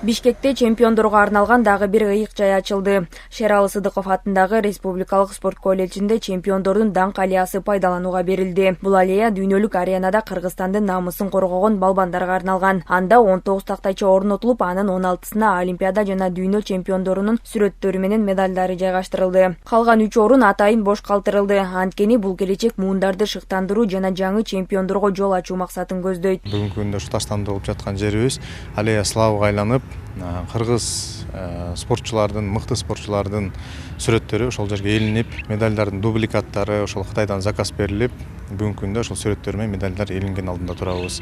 Бишкекте чемпиондорго арналган дагы бир ыйык жай ачылды. Шералы Сыдыков атындагы Республикалык спорт колледжинде чемпиондордун даңк аллеясы пайдаланууга берилди. Бул аллея дүйнөлүк аренада Кыргызстандын намысын коргогон балбандарга арналган. Анда 19 тактайча орнотулуп, анын 16сына Олимпиада жана дүйнө чемпиондорунун сүрөттөрү менен медалдары жайгаштырылды. Калган 3 орун атайын бош калтырылды. Анткени бул келечек муундарды шыктандыруу жана жаңы чемпиондорго жол ачуу максатын көздөйт. Бүгүнкү күндө ушу таштандырылып жаткан жерибиз аллея славага айланып, кыргыз спортчулардын, мыкты спортчулардын сүрөттөрү ошол жерге элинип, медалдардын дубликаттары ошол Кытайдан заказ берилип, бүгүнкү күндө ошол сүрөттөр менен медалдар элинген алдында турабыз.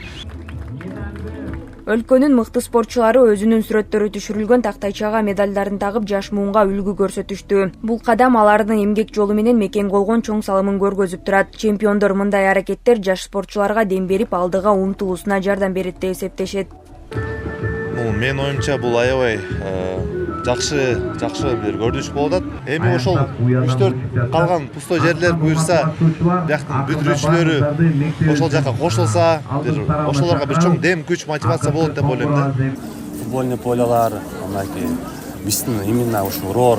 Өлкөнүн мыкты спортчулары өзүнүн сүрөттөрү түшүрүлгөн тактайчага медалдарын тагып жаш муунга үлгү көрсөтүштү. Бул кадам алардын эмгек жолу менен мекен болгон чоң салымын көргөзүп турат. Чемпиондор мындай аракеттер жаш спортчуларга дем берип, алдыга умтулуусуна жардам берет деп эсептешет. Менин оюмча бул аябай жакшы бир көрүнүш болуп атат. Эми ошол 3-4 калган пустой жерлер буюрса, бияктын бүтүрүүчүлөрү ошол жака кошулса, ошолорго бир чоң дем, күч, мотивация болот деп ойлойм да. Футбольный полялар, биздин именно ушул РОР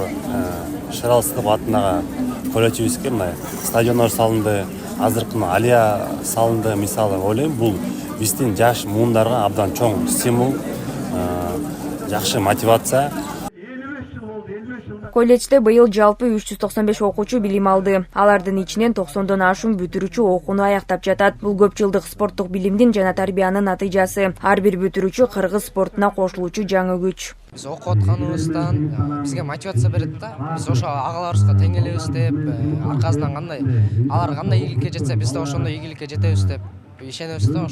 Шералы Сыдыков атындагы колледжибизге стадиондор салынды, азыркы аллея салынды, мисалы ойлойм, бул биздин жаш муундарга абдан чоң стимул, жакшы мотивация. Колледжде быйыл жалпы 395 окуучу билим алды. Алардын ичинен 90дон ашуун бүтүрүүчү окууну аяктап жатат. Бул көп жылдык спорттук билимдин жана тарбиянын натыйжасы. Ар бир бүтүрүүчү кыргыз спортуна кошулуучу жаңы күч. Биз окуп атканыбыздан бизге мотивация берет да. Биз ошо агаларыбызга тең элебиз деп, аркасынан алар кандай ийгиликке жетсе, биз да ошондой ийгиликке жетебиз деп ишенебиз да.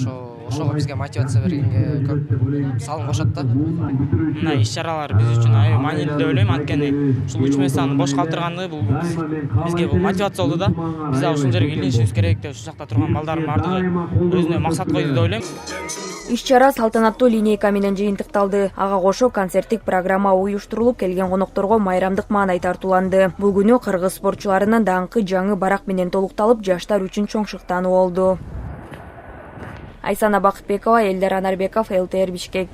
Ошого бизге мотивация бергенге көп салым кошот да. Мына иш-чаралар биз үчүн аябай маанилүү деп ойлойм. Анткени ушул 3 месяцты бош калтырганы бул бизге бул мотивация болду да. Биз да ушул жерге илинишибиз керек деп, ушул жакта турган балдардын баардыгы өзүнө максат койду деп ойлойм. Иш-чара салтанаттуу линейка менен жыйынтыкталды. Ага кошо концерттик программа уюштурулуп, келген конокторго майрамдык маанай тартууланды. Бул күнү кыргыз спортчуларынын даңкы жаңы барак менен толукталып, жаштар үчүн чоң шыктануу болду. Айсана Бакытбекова, Элдер Анарбеков, ЛТР Бишкек.